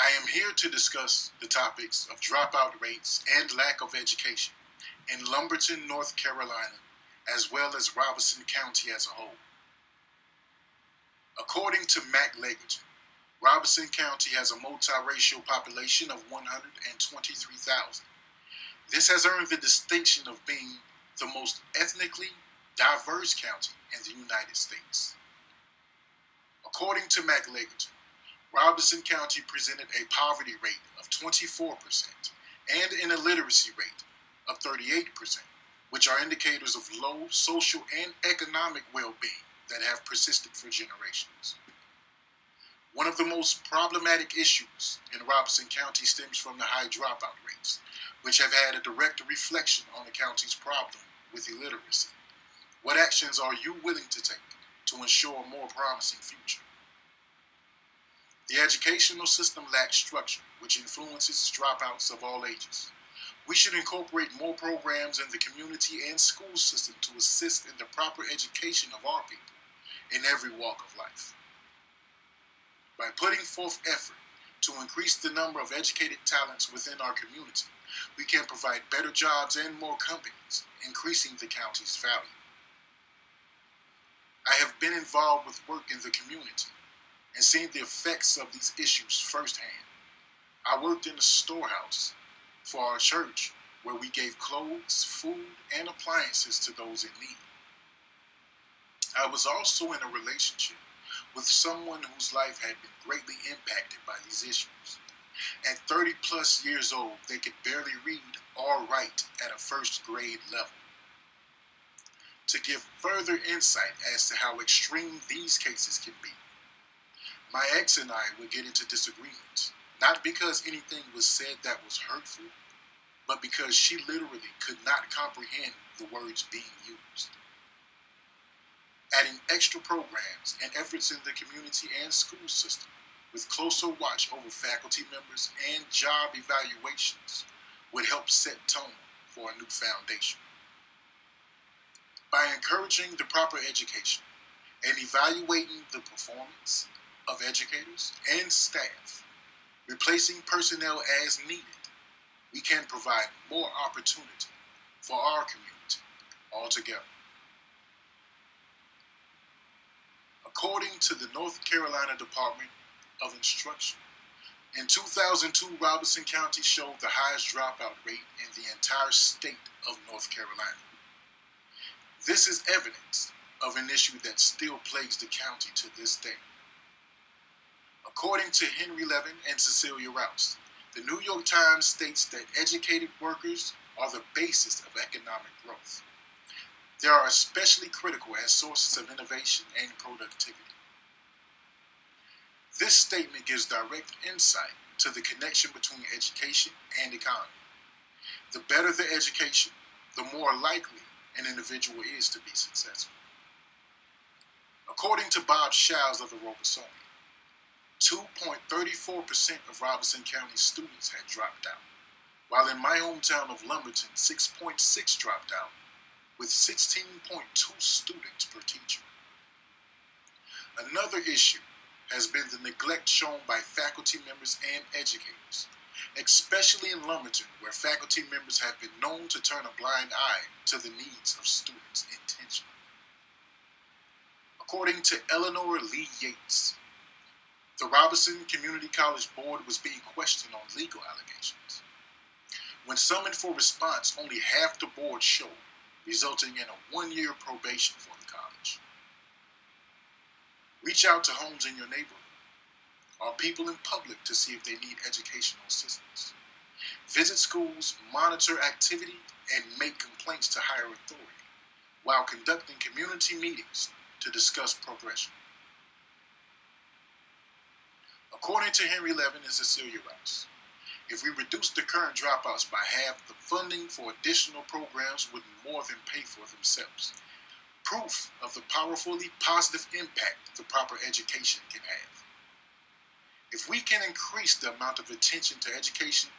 I am here to discuss the topics of dropout rates and lack of education in Lumberton, North Carolina, as well as Robeson County as a whole. According to Mac Legerton, Robeson County has a multiracial population of 123,000. This has earned the distinction of being the most ethnically diverse county in the United States. According to Mac Legerton, Robeson County presented a poverty rate of 24% and an illiteracy rate of 38%, which are indicators of low social and economic well-being that have persisted for generations. One of the most problematic issues in Robeson County stems from the high dropout rates, which have had a direct reflection on the county's problem with illiteracy. What actions are you willing to take to ensure a more promising future? The educational system lacks structure, which influences dropouts of all ages. We should incorporate more programs in the community and school system to assist in the proper education of our people in every walk of life. By putting forth effort to increase the number of educated talents within our community, we can provide better jobs and more companies, increasing the county's value. I have been involved with work in the community and seen the effects of these issues firsthand. I worked in a storehouse for our church where we gave clothes, food, and appliances to those in need. I was also in a relationship with someone whose life had been greatly impacted by these issues. At 30 plus years old, they could barely read or write at a first grade level. To give further insight as to how extreme these cases can be, my ex and I would get into disagreements, not because anything was said that was hurtful, but because she literally could not comprehend the words being used. Adding extra programs and efforts in the community and school system with closer watch over faculty members and job evaluations would help set tone for a new foundation. By encouraging the proper education and evaluating the performance of educators and staff, replacing personnel as needed, we can provide more opportunity for our community altogether. According to the North Carolina Department of Instruction, in 2002, Robeson County showed the highest dropout rate in the entire state of North Carolina. This is evidence of an issue that still plagues the county to this day. According to Henry Levin and Cecilia Rouse, the New York Times states that educated workers are the basis of economic growth. They are especially critical as sources of innovation and productivity. This statement gives direct insight to the connection between education and economy. The better the education, the more likely an individual is to be successful. According to Bob Shiles of the Robeson, 2.34% of Robeson County students had dropped out, while in my hometown of Lumberton, 6.6% dropped out, with 16.2 students per teacher. Another issue has been the neglect shown by faculty members and educators, especially in Lumberton, where faculty members have been known to turn a blind eye to the needs of students intentionally. According to Eleanor Lee Yates, the Robeson Community College Board was being questioned on legal allegations. When summoned for response, only half the board showed, resulting in a 1-year probation for the college. Reach out to homes in your neighborhood or people in public to see if they need educational assistance. Visit schools, monitor activity, and make complaints to higher authority while conducting community meetings to discuss progression. According to Henry Levin and Cecilia Rouse, if we reduce the current dropouts by half, the funding for additional programs would more than pay for themselves. Proof of the powerfully positive impact the proper education can have. If we can increase the amount of attention to education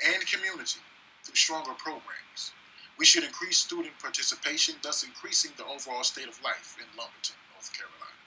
and community through stronger programs, we should increase student participation, thus increasing the overall state of life in Lumberton, North Carolina.